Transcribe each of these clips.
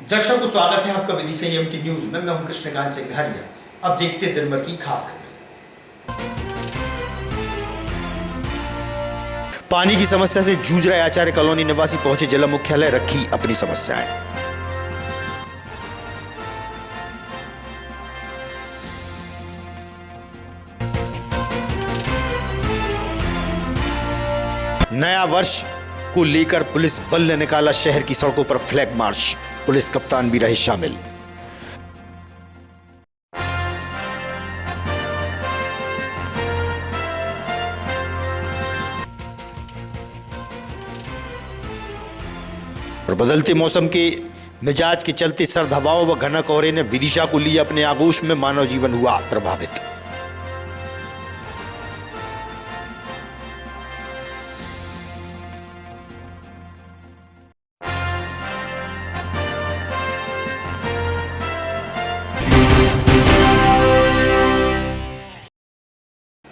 दर्शकों, स्वागत है आपका विदिशा एमटी न्यूज में। मैं हूं कृष्णकांत सिंघारिया। अब देखते हैं दिन भर की खास खबरें। पानी की समस्या से जूझ रहे आचार्य कॉलोनी निवासी पहुंचे जिला मुख्यालय, रखी अपनी समस्याएं। नया वर्ष को लेकर पुलिस बल ने निकाला शहर की सड़कों पर फ्लैग मार्च। पुलिस कप्तान भी रहे शामिल। और बदलते मौसम के मिजाज के चलते सर्द हवाओं व घना कोहरे ने विदिशा को लिया अपने आगोश में। मानव जीवन हुआ प्रभावित।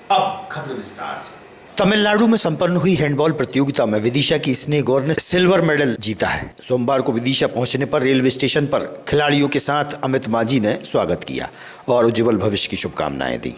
अब खबर विस्तार से। तमिलनाडु में संपन्न हुई हैंडबॉल प्रतियोगिता में विदिशा की स्नेह गौर ने सिल्वर मेडल जीता है। सोमवार को विदिशा पहुंचने पर रेलवे स्टेशन पर खिलाड़ियों के साथ अमित माझी ने स्वागत किया और उज्जवल भविष्य की शुभकामनाएं दी।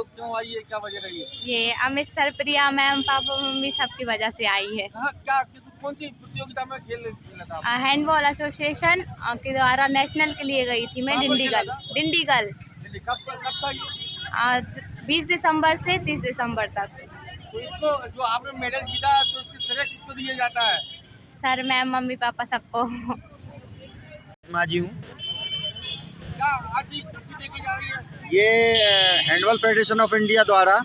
क्यों आई है, क्या वजह रही है? ये अमित सर, प्रिया मैम, पापा मम्मी सबकी वजह से आई है। क्या कौन सी प्रतियोगिता में खेला था? हैंडबॉल एसोसिएशन के द्वारा नेशनल के लिए गई थी मैं। डिंडीगल कब था ये? 20 दिसंबर से 30 दिसंबर तक। तो इसको जो आपने मेडल जीता तो इसके श्रेय किसको दिया जाता है? सर, मैम, मम्मी, पापा, सबको। माझी हूँ। क्या आज ही खुशी देखी जा रही है? ये हैंडबॉल फेडरेशन ऑफ इंडिया द्वारा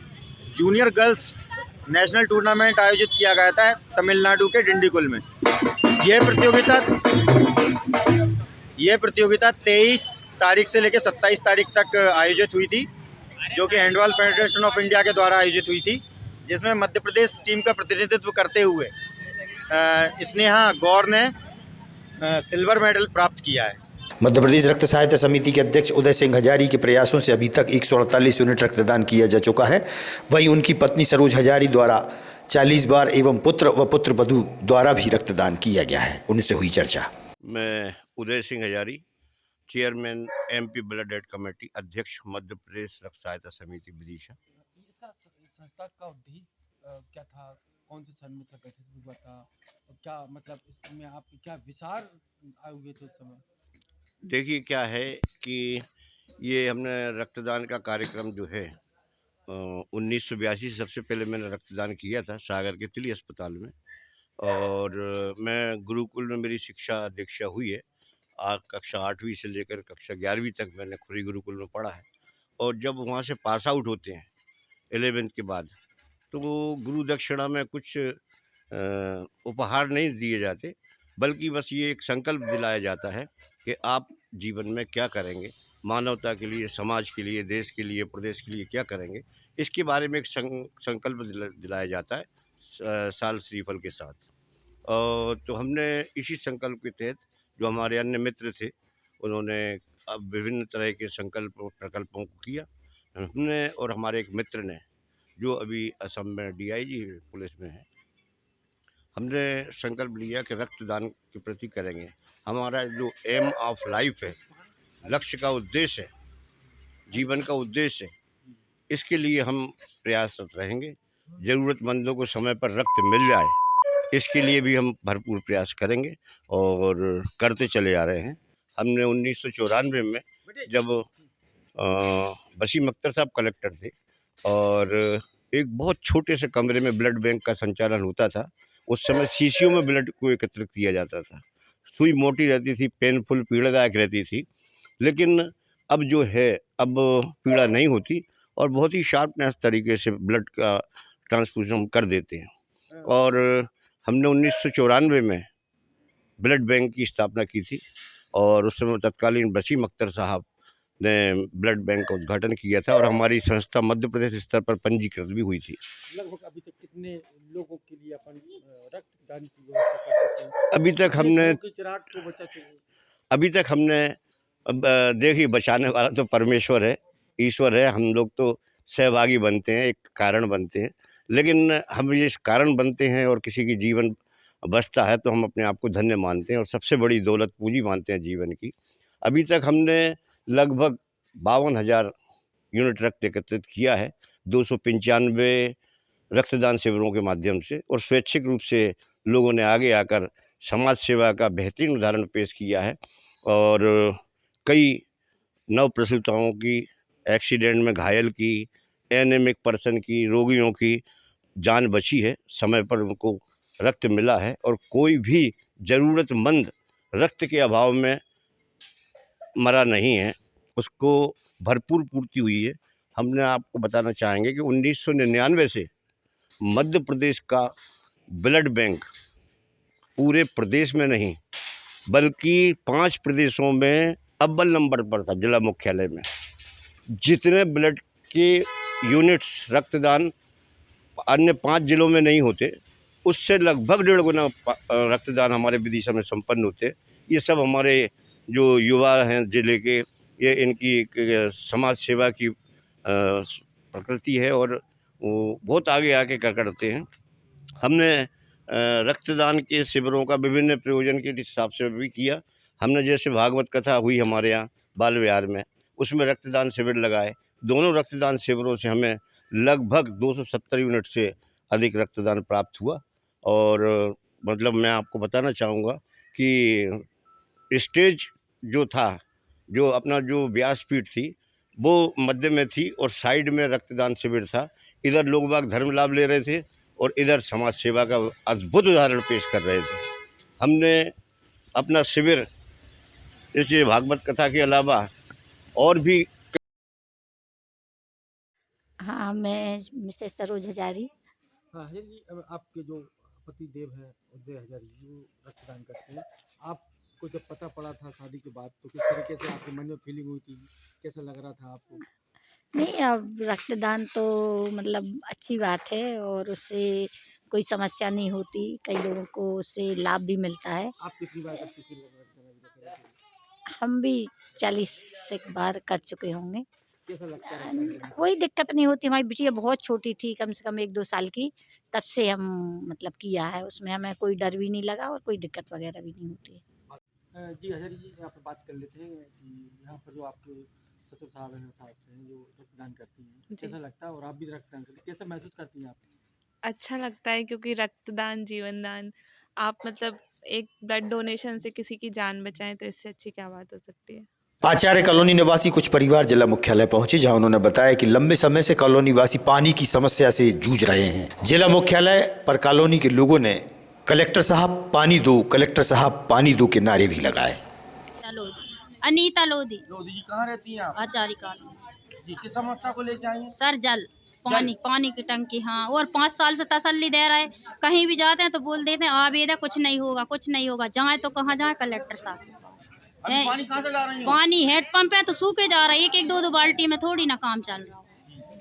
जूनियर गर्ल्स नेशनल टूर्नामेंट आयोजित किया गया था तमिलनाडु के डिंडीगुल में। ये प्रतियोगिता 23 तारीख से लेकर 27 तारीख तक आयोजित हुई थी, जो कि हैंडबॉल फेडरेशन ऑफ इंडिया के द्वारा आयोजित हुई थी, जिसमें मध्य प्रदेश टीम का प्रतिनिधित्व करते हुए स्नेहा गौर ने सिल्वर मेडल प्राप्त किया है। मध्य प्रदेश रक्त सहायता समिति के अध्यक्ष उदय सिंह हजारी के प्रयासों से अभी तक 148 यूनिट रक्तदान किया जा चुका है। वहीं उनकी पत्नी सरोज हजारी द्वारा 40 बार एवं पुत्र व पुत्र वधू द्वारा भी रक्तदान किया गया है। उनसे हुई चर्चा। मैं Uday Singh Hazari, chairman MP blood aid committee, अध्यक्ष मध्य प्रदेश रक्त सहायता समिति विदिशा। इसका संस्था का उद्देश्य क्या था? कौन से सन में गठित हुआ था? और क्या मतलब इसमें आपके क्या विचार आए हुए थे उस समय? देखिए, क्या है कि ये हमने रक्तदान का कार्यक्रम जो है 1982 से सबसे पहले मैंने रक्तदान किया था सागर के तिली अस्पताल में। और मैं गुरुकुल में मेरी शिक्षा दीक्षा हुई है। कक्षा 8वीं से लेकर कक्षा 11वीं तक मैंने खुरी गुरुकुल में पढ़ा है। और जब वहाँ से पास आउट होते हैं 11th के बाद, तो गुरु दक्षिणा में कुछ उपहार नहीं दिए जाते, बल्कि बस ये एक संकल्प दिलाया जाता है कि आप जीवन में क्या करेंगे, मानवता के लिए, समाज के लिए, देश के लिए, प्रदेश के लिए क्या करेंगे, इसके बारे में एक संकल्प दिलाया जाता है साल श्रीफल के साथ। तो हमने इसी संकल्प के तहत, जो हमारे अन्य मित्र थे, उन्होंने अब विभिन्न तरह के प्रकल्पों को किया। हमने और हमारे एक मित्र ने, जो अभी असम में डीआईजी पुलिस में है, हमने संकल्प लिया कि रक्तदान के प्रति करेंगे। हमारा जो एम ऑफ लाइफ है, लक्ष्य का उद्देश्य है, जीवन का उद्देश्य है, इसके लिए हम प्रयासरत रहेंगे। ज़रूरतमंदों को समय पर रक्त मिल जाए, इसके लिए भी हम भरपूर प्रयास करेंगे और करते चले आ रहे हैं। हमने 1994 में, जब वसीम अख्तर साहब कलेक्टर थे और एक बहुत छोटे से कमरे में ब्लड बैंक का संचालन होता था, उस समय शीशियों में ब्लड को एकत्रित किया जाता था। सुई मोटी रहती थी, पेनफुल, पीड़ादायक रहती थी, लेकिन अब जो है, अब पीड़ा नहीं होती और बहुत ही शार्पनेस तरीके से ब्लड का ट्रांसफ्यूजन हम कर देते हैं। और हमने 1994 में ब्लड बैंक की स्थापना की थी और उस समय तत्कालीन वसीम अख्तर साहब ने ब्लड बैंक का उद्घाटन किया था और हमारी संस्था मध्य प्रदेश स्तर पर पंजीकृत भी हुई थी। लगभग अभी तक कितने लोगों के लिए अपन रक्तदान की व्यवस्था करते थे? अभी तक कितने हमने घरों की चिराग को बचाते थे? अभी तक हमने अब देखिए, बचाने वाला तो परमेश्वर है, ईश्वर है। हम लोग तो सहभागी बनते हैं, एक कारण बनते हैं, लेकिन हम ये कारण बनते हैं और किसी की जीवन बचता है तो हम अपने आप को धन्य मानते हैं और सबसे बड़ी दौलत पूंजी मानते हैं जीवन की। अभी तक हमने लगभग 52,000 यूनिट रक्त एकत्रित किया है 295 रक्तदान शिविरों के माध्यम से, और स्वैच्छिक रूप से लोगों ने आगे आकर समाज सेवा का बेहतरीन उदाहरण पेश किया है। और कई नवप्रसूताओं की, एक्सीडेंट में घायल की, एनेमिक पर्सन की, रोगियों की जान बची है, समय पर उनको रक्त मिला है, और कोई भी ज़रूरतमंद रक्त के अभाव में मरा नहीं है, उसको भरपूर पूर्ति हुई है। हमने आपको बताना चाहेंगे कि 1999 से मध्य प्रदेश का ब्लड बैंक पूरे प्रदेश में नहीं बल्कि 5 प्रदेशों में अव्वल नंबर पर था। जिला मुख्यालय में जितने ब्लड के यूनिट्स रक्तदान अन्य 5 जिलों में नहीं होते, उससे लगभग 1.5 गुना रक्तदान हमारे विदिशा में संपन्न होते। ये सब हमारे जो युवा हैं ज़िले के, ये इनकी एक समाज सेवा की प्रकृति है और वो बहुत आगे आके करते हैं। हमने रक्तदान के शिविरों का विभिन्न प्रयोजन के हिसाब से भी किया। हमने जैसे भागवत कथा हुई हमारे यहाँ बाल विहार में, उसमें रक्तदान शिविर लगाए। दोनों रक्तदान शिविरों से हमें लगभग 270 यूनिट से अधिक रक्तदान प्राप्त हुआ। और मतलब मैं आपको बताना चाहूँगा कि स्टेज जो था, जो अपना जो व्यासपीठ थी, वो मध्य में थी और साइड में रक्तदान शिविर था। इधर लोग बाग धर्म लाभ ले रहे थे और इधर समाज सेवा का अद्भुत उदाहरण पेश कर रहे थे। हमने अपना शिविर जैसे भागवत कथा के अलावा और भी। हाँ, मैं मिसेस सरोज हजारी। हाँ है जी, अब आपके जो पति देव है उदय हजारी जी, वो रक्तदान करते हैं। आपको जब पता पड़ा था शादी के बाद, तो किस तरीके से आपके मन में फीलिंग हुई थी, कैसा लग रहा था आपको? नहीं, अब रक्तदान तो मतलब अच्छी बात है और उससे कोई समस्या नहीं होती, कई लोगों को उससे लाभ भी मिलता है। आप कितनी बार कर चुकी हैं रक्तदान अभी तक? हम भी 40 एक बार कर चुके होंगे। कैसा लगता है रक्तदान करने? कोई दिक्कत नहीं होती। हमारी बिटिया बहुत छोटी थी, कम से कम 1-2 साल की, तब से हम मतलब किया है। उसमें हमें कोई डर भी नहीं लगा और कोई दिक्कत वगैरह भी नहीं होती है। जी हजारी जी, यहाँ पर बात कर लेते हैं कि यहाँ पर जो आपके ससुर साहब हैं, सास हैं, जो रक्तदान करती हैं, कैसा लगता है? और आप भी रक्तदान करती हैं, कैसा महसूस करती हैं आप? अच्छा लगता है क्योंकि रक्तदान जीवन दान। आप मतलब एक ब्लड डोनेशन से किसी की जान बचाएं तो इससे अच्छी क्या बात हो सकती है। आचार्य कॉलोनी निवासी कुछ परिवार जिला मुख्यालय पहुंचे, जहां उन्होंने बताया कि लंबे समय से कॉलोनी वासी पानी की समस्या से जूझ रहे हैं। जिला मुख्यालय पर कॉलोनी के लोगों ने कलेक्टर साहब पानी दो, कलेक्टर साहब पानी दो के नारे भी लगाए। अनीता लोधी। लोधी जी, कहाँ रहती हैं आप? आचार्य कॉलोनी। जी, किस समस्या को लेके आई हैं? सर जल पानी की टंकी। हाँ, और 5 साल से तसल्ली दे रहे हैं। कहीं भी जाते हैं तो बोल देते हैं आवेदा कुछ नहीं होगा, कुछ नहीं होगा। जाए तो कहाँ जाए, कलेक्टर साहब के पास। अभी पानी कहाँ से ला रही हैं? पानी हेड पंप है तो सूखे जा रहा है, 1-1, 2-2 बाल्टी में थोड़ी ना काम चल रहा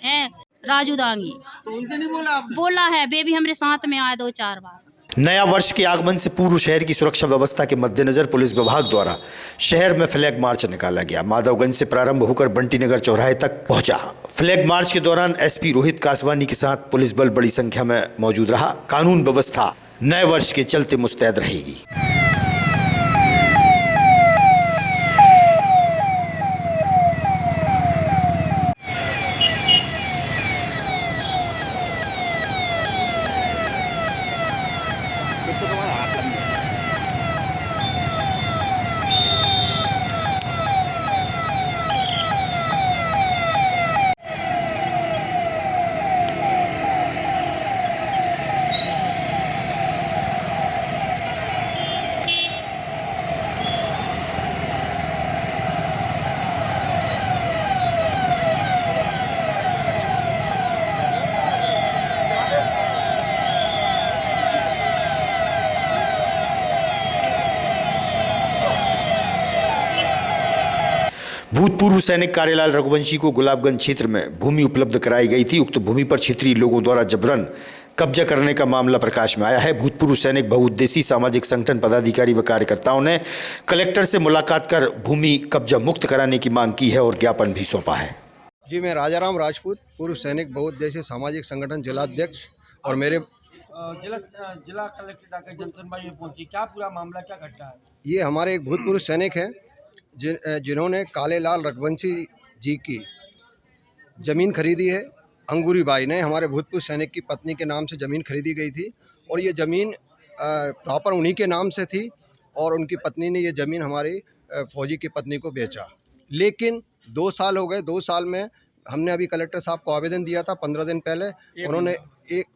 है। राजू दांगी तो उनसे नहीं बोला आपने? बोला है, बेबी हमारे साथ में आए 2-4 बार। नया वर्ष के आगमन से पूर्व शहर की सुरक्षा व्यवस्था के मद्देनजर पुलिस विभाग द्वारा शहर में फ्लैग मार्च निकाला गया। माधवगंज से प्रारंभ होकर बंटी नगर चौराहे तक पहुंचा। फ्लैग मार्च के दौरान एसपी रोहित कासवानी के साथ पुलिस बल बड़ी संख्या में मौजूद रहा। कानून व्यवस्था नए वर्ष के चलते मुस्तैद रहेगी। भूतपूर्व सैनिक कार्यलाल रघुवंशी को गुलाबगंज क्षेत्र में भूमि उपलब्ध कराई गई थी। उक्त भूमि पर क्षेत्रीय लोगों द्वारा जबरन कब्जा करने का मामला प्रकाश में आया है। भूतपूर्व सैनिक बहुउद्देशीय सामाजिक संगठन पदाधिकारी व कार्यकर्ताओं ने कलेक्टर से मुलाकात कर भूमि कब्जा मुक्त कराने की मांग की है और ज्ञापन भी सौंपा है। जी, मैं राजाराम राजपूत, पूर्व सैनिक बहुउद्देशीय सामाजिक संगठन जिलाध्यक्ष, और मेरे जिला कलेक्टर आकर जनसुनवाई में पहुंची, क्या पूरा मामला, क्या घटना है? ये हमारे एक भूतपूर्व सैनिक हैं जिन्होंने कालेलाल रघुवंशी जी की ज़मीन खरीदी है। अंगूरी बाई ने, हमारे भूतपूर्व सैनिक की पत्नी के नाम से ज़मीन खरीदी गई थी और ये ज़मीन प्रॉपर उन्हीं के नाम से थी और उनकी पत्नी ने ये ज़मीन हमारी फौजी की पत्नी को बेचा। लेकिन 2 साल हो गए। 2 साल में हमने अभी कलेक्टर साहब को आवेदन दिया था 15 दिन पहले। उन्होंने एक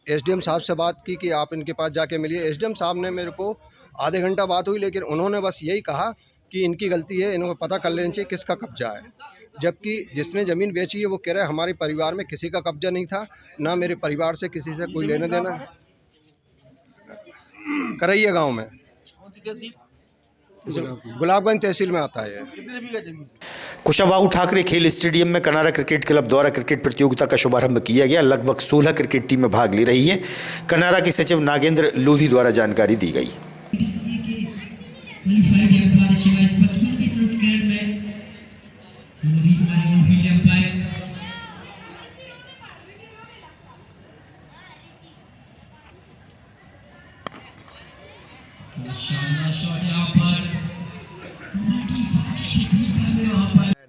एसडीएम साहब से बात की कि आप इनके पास जाके मिलिए। एसडीएम साहब ने मेरे को आधे घंटा बात हुई, लेकिन उन्होंने बस यही कहा कि इनकी गलती है, इन्होंने पता कर लेना चाहिए किसका कब्जा है। जबकि जिसने ज़मीन बेची है वो कह रहा है हमारे परिवार में किसी का कब्जा नहीं था, ना मेरे परिवार से किसी से कोई लेना देना। करैया गांव में, गुलाबगंज तहसील में आता है। कुशावाहू ठाकरे खेल स्टेडियम में कनारा क्रिकेट क्लब द्वारा क्रिकेट प्रतियोगिता का शुभारंभ किया गया। लगभग 16 क्रिकेट टीमें भाग ले रही हैं। कनारा के सचिव नागेंद्र लोधी द्वारा जानकारी दी गई।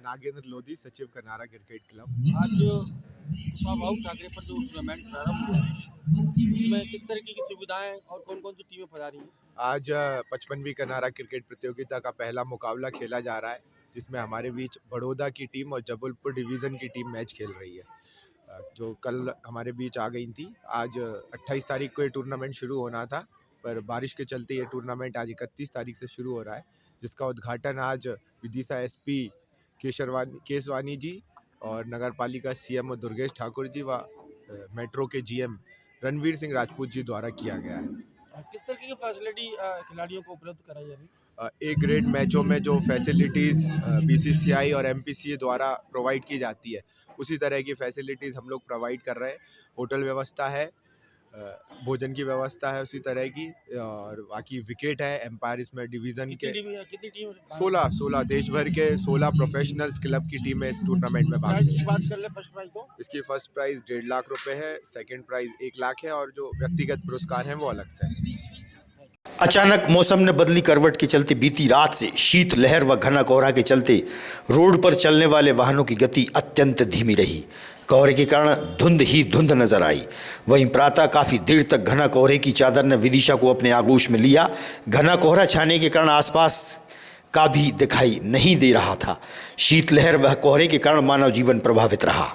नागेंद्र लोधी, सचिव कनारा क्रिकेट क्लब। आज कुशावाहू ठाकरे पर जो टूर्नामेंट प्रारंभ हुआ इसमें किस तरीके की सुविधाएं और कौन कौन सी टीमें पधारी हैं? आज 55वीं कनारा क्रिकेट प्रतियोगिता का पहला मुकाबला खेला जा रहा है, जिसमें हमारे बीच बड़ौदा की टीम और जबलपुर डिवीज़न की टीम मैच खेल रही है, जो कल हमारे बीच आ गई थी। आज 28 तारीख को ये टूर्नामेंट शुरू होना था, पर बारिश के चलते ये टूर्नामेंट आज 31 तारीख से शुरू हो रहा है, जिसका उद्घाटन आज विदिशा एसपी केसवानी जी और नगर पालिका सीएम दुर्गेश ठाकुर जी व मेट्रो के जीएम रणवीर सिंह राजपूत जी द्वारा किया गया है। किस तरह की फैसिलिटी खिलाड़ियों को उपलब्ध कराई जा रही है? ए ग्रेड मैचों में जो फैसिलिटीज़ बीसीसीआई और एमपीसीए द्वारा प्रोवाइड की जाती है, उसी तरह की फैसिलिटीज़ हम लोग प्रोवाइड कर रहे हैं। होटल व्यवस्था है, भोजन की व्यवस्था है उसी तरह की, और बाकी विकेट है। एम्पायर इसमें डिवीज़न के कितनी टीम? 16 देश भर के 16 प्रोफेशनल्स क्लब की टीमें इस टूर्नामेंट में भाग की बात कर ले फर्स्ट प्राइज तो इसकी फर्स्ट प्राइज़ 1.5 लाख रुपए है, सेकंड प्राइज़ 1 लाख है और जो व्यक्तिगत पुरस्कार हैं वो अलग से है। अचानक मौसम ने बदली करवट के चलते बीती रात से शीत लहर व घना कोहरा के चलते रोड पर चलने वाले वाहनों की गति अत्यंत धीमी रही। कोहरे के कारण धुंध ही धुंध नजर आई। वहीं प्रातः काफी देर तक घना कोहरे की चादर ने विदिशा को अपने आगोश में लिया। घना कोहरा छाने के कारण आसपास का भी दिखाई नहीं दे रहा था। शीतलहर व कोहरे के कारण मानव जीवन प्रभावित रहा।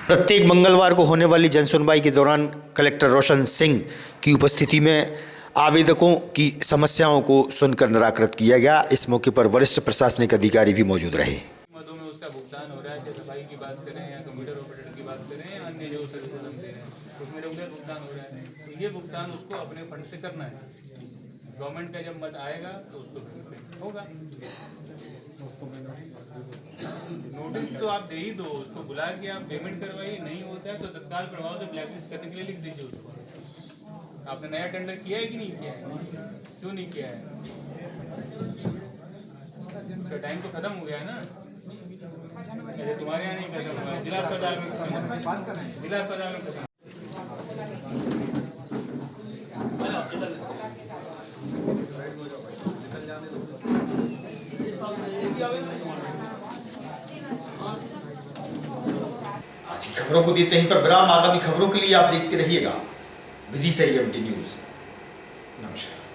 प्रत्येक मंगलवार को होने वाली जनसुनवाई के दौरान कलेक्टर रोशन सिंह की उपस्थिति में आवेदकों की समस्याओं को सुनकर निराकृत किया गया। इस मौके पर वरिष्ठ प्रशासनिक अधिकारी भी मौजूद रहे। मदों में उसका भुगतान हो रहा है, चाहे सफाई की बात करें या कंप्यूटर ऑपरेटर की बात करें या अन्य जो सर्विसेज हम दे रहे हैं, उसमें रेगुलर भुगतान हो रहा है। तो ये भुगतान उसको अपने फंड से करना है। गवर्नमेंट का जब मद आएगा तो उसको होगा। नोटिस तो आप दे ही दो, उसको बुला के आप पेमेंट करवाइए। नहीं होता है तो तत्काल प्रभाव से ब्लैकलिस्ट करने के लिए लिख दीजिए उसको। आपने नया टेंडर किया है कि नहीं किया है? क्यों नहीं किया है? उसका टाइम तो खत्म हो गया है ना। तुम्हारे यहाँ नहीं खत्म हुआ, जिला अस्पताल में खत्म। आज की खबरों को देते हैं पर विराम। आगामी खबरों के लिए आप देखते रहिएगा विदिशा EMT न्यूज। नमस्कार।